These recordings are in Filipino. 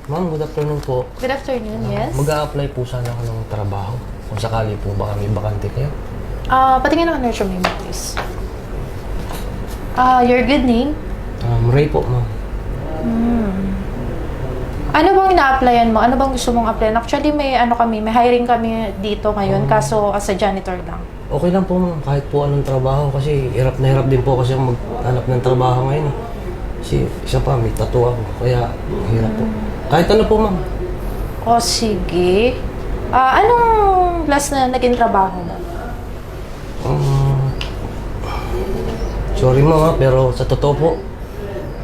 Ma'am, good afternoon po. Good afternoon, yes. Mag-a-apply po sana ako ng trabaho. Kung sakali po baka may bakante kayo. Patingin ang resume mo, please. Your good name? Ray po, ma'am. Ano bang ina-applyan mo? Ano bang gusto mong applyan? Actually, may hiring kami dito ngayon, kaso as a janitor lang. Okay lang po, ma'am. Kahit po anong trabaho kasi hirap na hirap din po kasi ako maghanap ng trabaho ngayon. Kasi isa pa, may tattoo ako. Kaya hirap po. Kahit ano po, ma'am. O, sige. Anong last na naging trabaho mo? Sorry, ma'am, pero sa totoo po,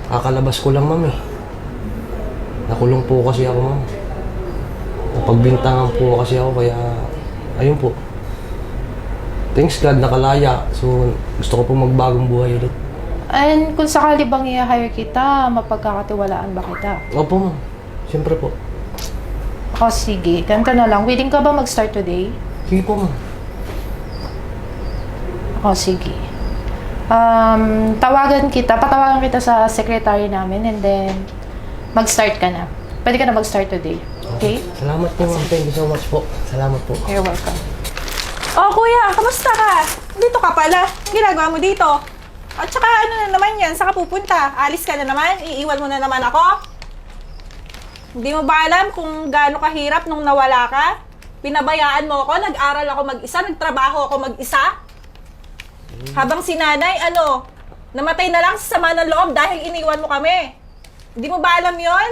kakalabas ko lang, ma'am, eh. Nakulong po kasi ako, ma'am. Napagbintangan po kasi ako, kaya ayun po. Thanks God, nakalaya. So, gusto ko po magbagong buhay ulit. And kung sakali bang i-hire kita, mapagkakatiwalaan ba kita? Opo, ma'am. Siyempre po. O, sige. Ganito na lang. Willing ka ba mag-start today? Sige po, ma'am. O, sige. Patawagan kita sa secretary namin and then mag-start ka na. Pwede ka na mag-start today. Okay? Salamat po, ma'am. Thank you so much po. Salamat po. You're welcome. Oh, kuya, kamusta ka? Dito ka pala. Ginagawa mo dito? At saka ano na naman yan? Saan ka pupunta? Alis ka na naman? Iiwan mo na naman ako? Hindi mo ba alam kung gaano kahirap nung nawala ka? Pinabayaan mo ako, nag-aral ako mag-isa, nagtrabaho ako mag-isa? Habang si nanay, namatay na lang sa sama ng loob dahil iniwan mo kami. Hindi mo ba alam yon?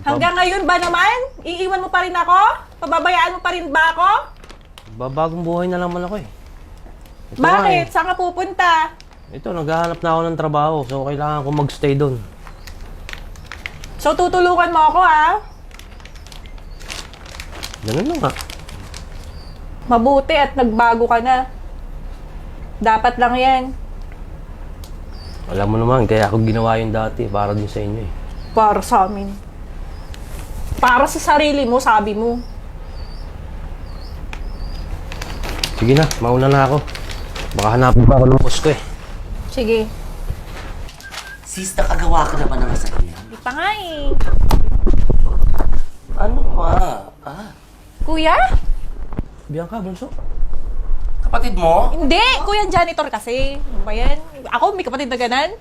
Hanggang ngayon ba naman? Iiwan mo pa rin ako? Pababayaan mo pa rin ba ako? Babagong buhay na naman ako, eh. Ito Bakit? Saan ka pupunta? Ito, naghahanap na ako ng trabaho. So, kailangan ko magstay doon. So, tutulungan mo ako, ha? Ganun na nga. Mabuti at nagbago ka na. Dapat lang yan. Alam mo naman, kaya ako ginawa yun dati para din sa inyo, eh. Para sa amin. Para sa sarili mo, sabi mo. Sige na, mauna na ako. Baka hanapin pa ako ng boss ko, eh. Sige. Sis, nakagawa ka naman ng masakyan. Di pa nga eh. Ano pa? Kuya? Bianca, bunso. Kapatid mo? Hindi! Kuya janitor kasi. Ano ba yan? Ako, may kapatid na ganan.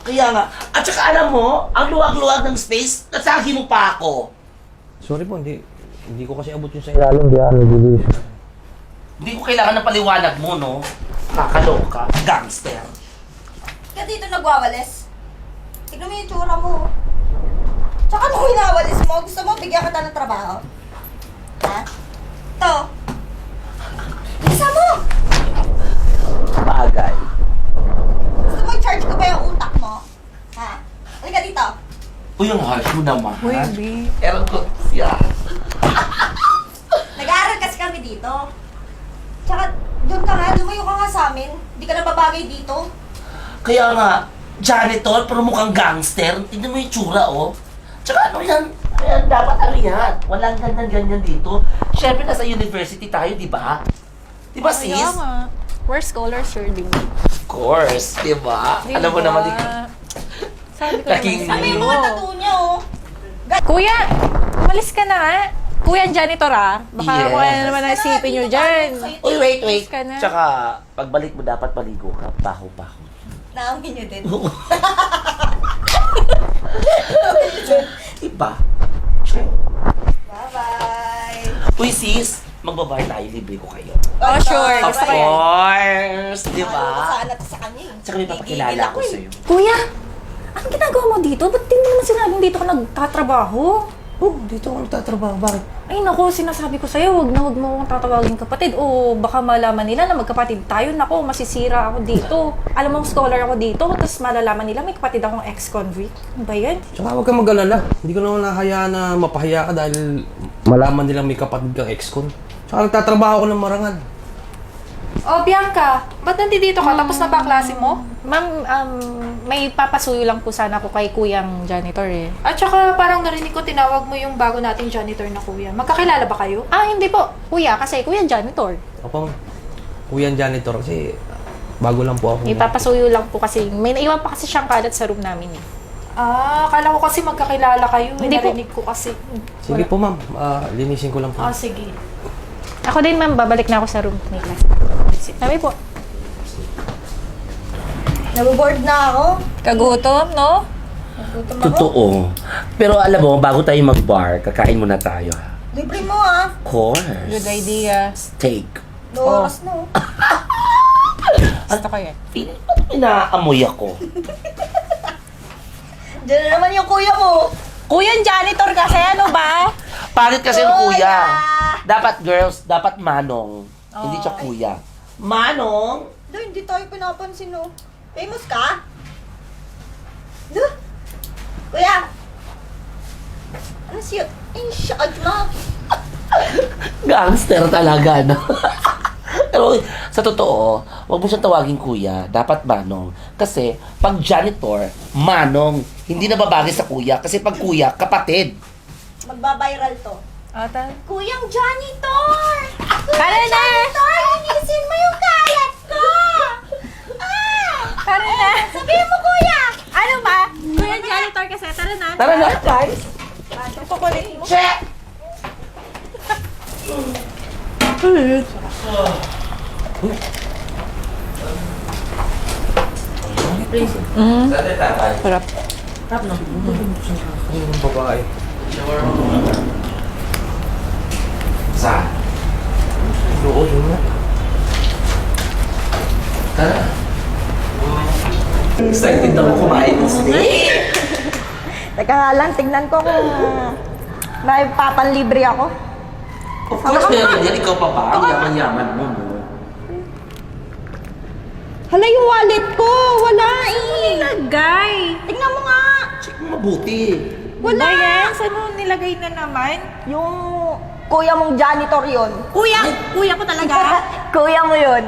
Kaya nga. At saka alam mo, ang luwag-luwag ng space, nasagi mo pa ako. Sorry po, hindi ko kasi abot yun sa ilalim. Bianca, Hindi ko kailangan ng paliwanag mo, no? Kakaloka, gangster. Ka dito nagwawalis. Tignan mo yung tsura mo. Tsaka ano winawalis mo? Gusto mo bigyan kita ng trabaho? Ha? To. Bisa mo! Bagay. Gusto mo i-charge ko ba yung utak mo? Ha? Halika dito. Uy, ang harsh mo naman. Uy, B. Ewan ko siya. Nag-aaral kasi kami dito. Tsaka, doon ka nga, lumayo ka nga sa amin. Hindi ka na babagay dito. Kaya nga, janitor, pero mukhang gangster. Tignan mo yung tsura, oh. Tsaka ano yan? Ayan, dapat ano yan? Walang ganyan-ganyan dito. Siyempre, nasa university tayo, di ba? Di ba, sis? Kaya nga. We're scholars, sir, din. Of course, di ba? Alam mo naman, Sabi ko Laking- naman Sabi sa'yo. yung mga tattoo niya, oh. Kuya, umalis ka na nga. Kuya janitor, ah. Baka Yes. kung ano naman ang isipin nyo dyan. Uy, wait. Umalis ka na. Tsaka, pagbalik mo dapat maligo ka. Baho-baho. Naangin niyo din. Diba? Bye-bye. Uy, sis, magbabayad tayo. Libre ko kayo. Oh, sure. Of Gusto ko yan. course! Di Ano ba? sana to sa kanya eh. Tsaka may papakilala Gigigil ko eh. sa'yo. Kuya, anong ginagawa mo dito? Ba't di mo naman sinabing dito ka nagtatrabaho? Oh, dito ako nagtatrabaho. Bakit? Ay naku, sinasabi ko sa'yo, wag mo akong tatawagin kapatid. O baka malaman nila na magkapatid tayo. Naku, masisira ako dito. Alam mo, scholar ako dito. Tapos malalaman nila may kapatid akong ex-convict. Ano ba yan? Tsaka huwag kang mag-alala. Hindi ko naman nahayaan na mapahiya ka dahil malaman nilang may kapatid kang ex-con. Tsaka nagtatrabaho ko ng marangal. Oh, Bianca, ba't nandito ka? Tapos na ba ang klase mo? Ma'am, may papasuyo lang po sana ako kay kuyang janitor eh. At saka parang narinig ko tinawag mo yung bago nating janitor na kuya. Magkakilala ba kayo? Ah, hindi po. Kuya, kasi kuyang janitor. Ako, kuya janitor kasi bago lang po ako. May papasuyo lang po kasi may naiwan pa kasi siyang kalat sa room namin eh. Akala ko kasi magkakilala kayo. Hindi po. Narinig ko kasi. Sige po, ma'am. Linisin ko lang po. Sige. Ako din, ma'am. Babalik na ako sa room ni class. Sabi po. Naboboard na ako. Kagutom, no? Nagutom ako. Totoo. Pero alam mo, bago tayo mag-bar, kakain muna tayo. Libre mo ah. Of course. Good idea. Steak. Oras na oh. Gusto ko yan. Feeling ba't pinaamoy ako? Diyan na naman yung kuya mo. Kuya, janitor kasi, ano ba? Pangit kasi yung kuya. Kuya! Dapat girls, dapat manong. Hindi siya kuya. Manong? Dah, hindi tayo pinapansin oh. Famous ka? Dah. Kuya. Ano siya? Ay, shot na. Gangster talaga, no? Pero sa totoo, wag mo siyang tawagin kuya. Dapat manong. Kasi pag janitor, manong. Hindi na babagay sa kuya. Kasi pag kuya, kapatid. Magbabiral to. Ata. Kuyang janitor! Tara na! Janitor, linisin mo yung kalat ko! Ah! Tara na! Sabihin mo, kuya! Ano ba? Kuya, janitor kasi. Tara na. Tara na, guys. Kukulit mo. Check! Sarap. Yung babae. Saan? Oo, yun nga. Tara. Excited na mo kumain ng steak. Teka nga lang, tignan ko kung may papanlibre ako. Of course, meron yan. Ikaw pa ba? Ang yaman-yaman mo, no? Hala, yung wallet ko! Wala eh! Nilagay. Tignan mo nga! Check mo mabuti. Wala yan. Saan mo nilagay na naman? Yung kuya mong janitor yon. Kuya! Kuya ko talaga. Kuya mo yon.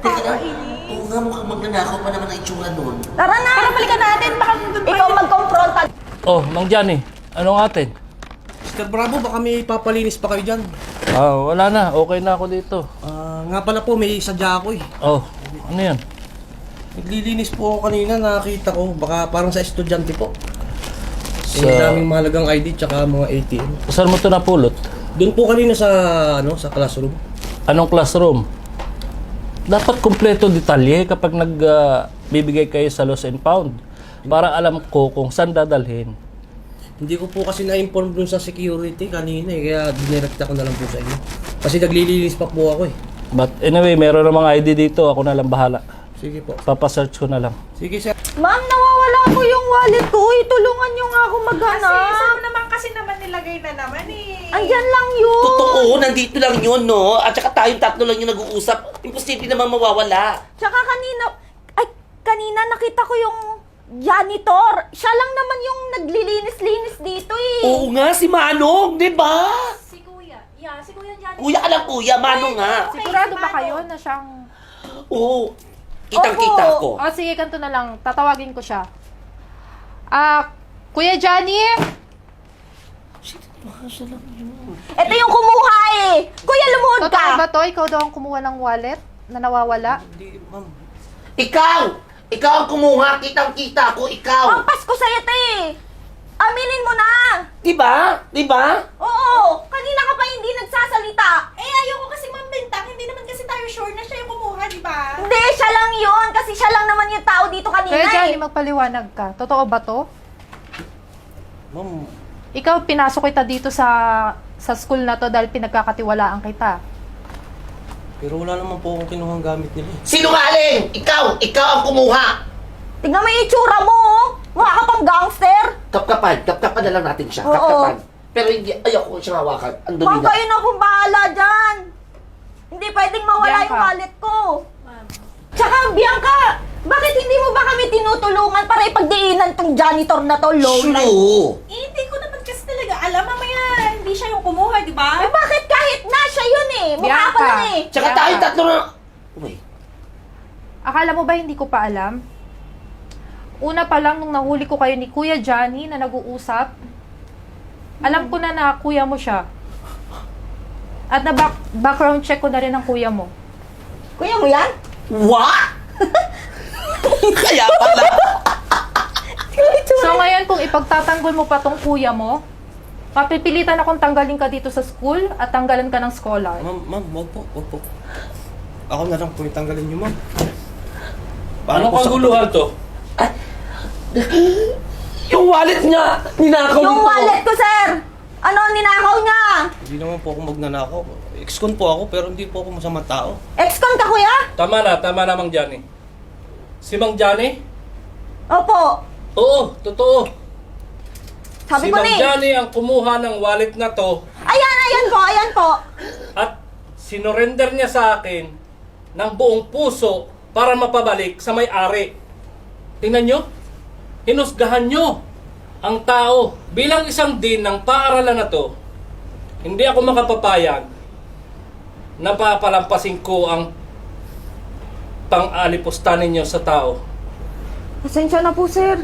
Teka na. Oo nga, mukhang magnanakaw pa naman ang itsura nun. Tara na! Tara, balikan natin! Baka ikaw magkompronta. Oh, Mang Johnny, anong atin? Mr. Bravo, baka may papalinis pa kayo dyan. Wala na, okay na ako dito. Nga pala po, may sadya ako eh. Oh, ano yan? Naglilinis po ako kanina, nakakita ko. Baka parang sa estudyante po. Sa- May daming mahalagang ID tsaka mga ATM. Saan mo ito napulot? Doon po kanina sa sa classroom. Anong classroom? Dapat kumpleto detalye kapag nagbibigay kayo sa lost and found. Para alam ko kung saan dadalhin. Hindi ko po kasi na-inform dun sa security kanina eh, kaya dinirekta ko na lang po sa inyo. Kasi naglilinis pa po ako eh. But anyway, meron namang ID dito. Ako na lang bahala. Sige po. Papasearch ko na lang. Sige sir. Ma'am, nawawala ko yung wallet ko. Uy, tulungan nyo nga ako maghanap. naman kasi naman nilagay na naman eh. Andyan lang yun. Totoo, nandito lang yun, no? At saka tayong tatlo lang yung nag-uusap. Imposible naman mawawala. Tsaka kanina nakita ko yung janitor. Siya lang naman yung naglilinis-linis dito eh. Oo nga, si Manong, di ba? Si Kuya. Yeah, si Kuya dyan. Kuya ka lang, kuya. Manong nga. Sigurado ba kayo na siyang... Oo. Kitang-kita ko. Sige, ganito na lang. Tatawagin ko siya. Kuya Johnny? Ito yung kumuha eh. Kuya, lumuhod Totoo ba ka. to? Ikaw daw ang kumuha ng wallet na nawawala? Hindi, ma'am. Ikaw! Ikaw ang kumuha. Kitang-kita ko, ikaw. Pampas ko sa'yo ito eh. Aminin mo na. Di ba? Di ba? Oo, kanina ka pa hindi nagsasalita. Ayoko kasi mambentang. Hindi naman kasi tayo sure na siya yung kumuha, di ba? Hindi, siya lang yun. Kasi siya lang naman yung tao dito kanina Kuya Johnny, eh. magpaliwanag ka. Totoo ba to? Ma'am, Ikaw, pinasok kita dito sa school na to dahil pinagkakatiwalaan kita. pero wala naman po akong kinuhang gamit nila eh. Sinungaling! Ikaw! Ikaw ang kumuha! Tignan mo yung itsura mo, oh. Mukha ka pang gangster. Kapkapan na lang natin siya. Oo. Kapkapan. Pero hindi, ayoko siyang hawakan. Ang dumi Ma'am, na. kayo na akong bahala dyan. Hindi pwedeng mawala Bianca. yung wallet ko. Tsaka, Bianca, bakit hindi mo ba kami tinutulungan para ipagdiinan tong janitor na to, low life? Shoo! Hindi ko naman kasi talaga alam. Mamaya, hindi siya yung kumuha, di ba? Eh bakit kahit na siya yun eh? Mukha Bianca. pa lang eh. Tsaka Bianca. tayong tatlo na... Wait. Akala mo ba hindi ko pa alam? Una pa lang nung nahuli ko kayo ni Kuya Johnny na nag-uusap, alam ko na kuya mo siya. At background check ko na rin ang kuya mo. Kuya mo yan? What? Kaya pala. Ito So ngayon, kung ipagtatanggol mo pa tong kuya mo, mapipilitan akong tanggalin ka dito sa school at tanggalan ka ng scholar. Ma'am, wag po. Ako na lang po yung tanggalin niyo, ma'am. Anong kaguluhan to? Yung wallet niya! Ninakaw Yung nito! wallet ko, sir! Ano, ninakaw niya? Hindi naman po ako magnanakaw. Ex-con po ako, pero hindi po ako masamang tao. Ex-con ka, kuya? Tama na Mang Johnny. Si Mang Johnny? Opo. Oo, totoo. Sabi Si ko Mang na eh. Johnny ang kumuha ng wallet na to Ayan po. at sinorender niya sa akin ng buong puso para mapabalik sa may-ari. Tingnan nyo, hinusgahan nyo ang tao. Bilang isang dean ng paaralan na to, hindi ako makapapayag na papalampasin ko ang pang-alipustanin nyo sa tao. Pasensya na po, sir.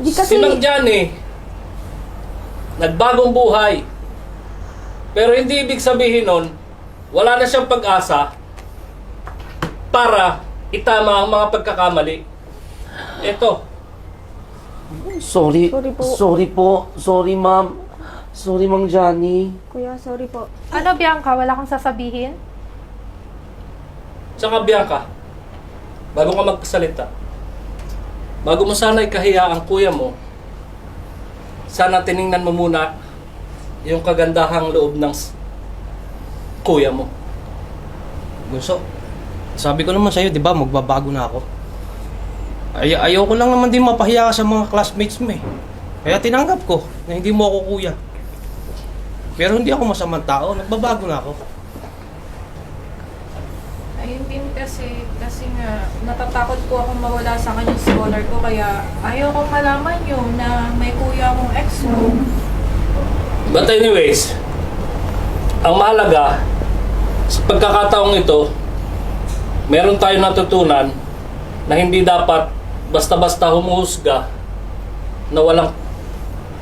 Di Si Mang Johnny, nagbagong buhay. Pero hindi ibig sabihin nun, wala na siyang pag-asa para itama ang mga pagkakamali. Ito, Sorry. Sorry po. Sorry, ma'am. Sorry, Mang Johnny. Kuya, sorry po. Ano, Bianca? Wala kang sasabihin? tsaka Bianca, bago ka magsalita, bago mo sana ikahiya ang kuya mo, sana tiningnan mo muna yung kagandahang loob ng kuya mo. Bunso, sabi ko naman sa'yo, di ba, magbabago na ako. Ayoko lang naman din mapahiya ka sa mga classmates mo eh. Kaya tinanggap ko na hindi mo ako kuya. Pero hindi ako masamang tao, nagbabago na ako. Ayun din kasi nga natatakot po akong mawala sa kanyang scholar ko kaya ayaw kong malaman yun na may kuya akong ex mo. But anyways, ang mahalaga sa pagkakataong ito, meron tayong natutunan na hindi dapat basta-basta humuhusga na walang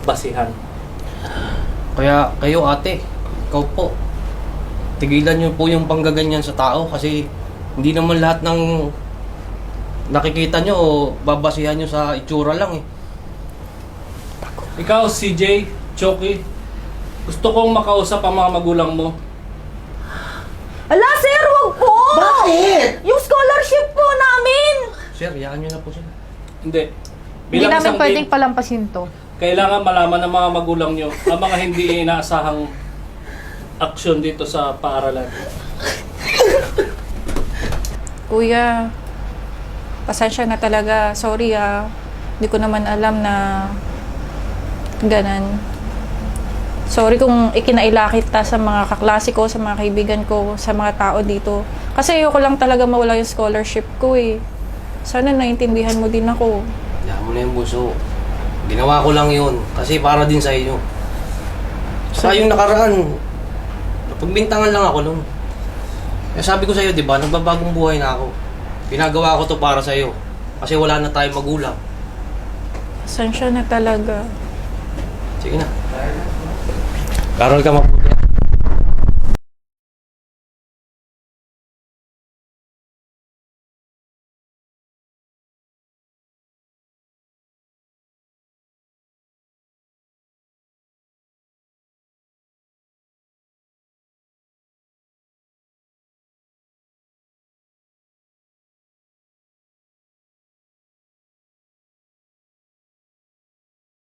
basihan. Kaya kayo ate, ikaw po, tigilan niyo po yung panggaganyan sa tao kasi hindi naman lahat ng nakikita niyo o babasihan niyo sa itsura lang eh. Ikaw, CJ, Choki, gusto kong makausap ang mga magulang mo. Ala, sir, wag po! Bakit? Yung scholarship po namin! Sir, hayaan niyo na po sila. Hindi. Hindi Bilang namin isang pwedeng din, palampasin to. kailangan malaman ng mga magulang nyo ang mga hindi inaasahang aksyon dito sa paaralan. Kuya, pasensya na talaga. Sorry Hindi ko naman alam na ganan. Sorry kung ikinaila kita sa mga kaklase ko, sa mga kaibigan ko, sa mga tao dito. Kasi ayoko lang talaga mawala yung scholarship ko eh. Sana naintindihan mo din ako. Hayaan mo na yung buso. Ginawa ko lang yun kasi para din sa inyo. Sa yung nakaraan, pagbintangan lang ako nun. Kaya sabi ko sa'yo, di ba, nagbabagong buhay na ako. Pinagawa ko to para sa'yo. Kasi wala na tayong magulang. Pasensya na talaga. Sige na. Karol ka mabuti.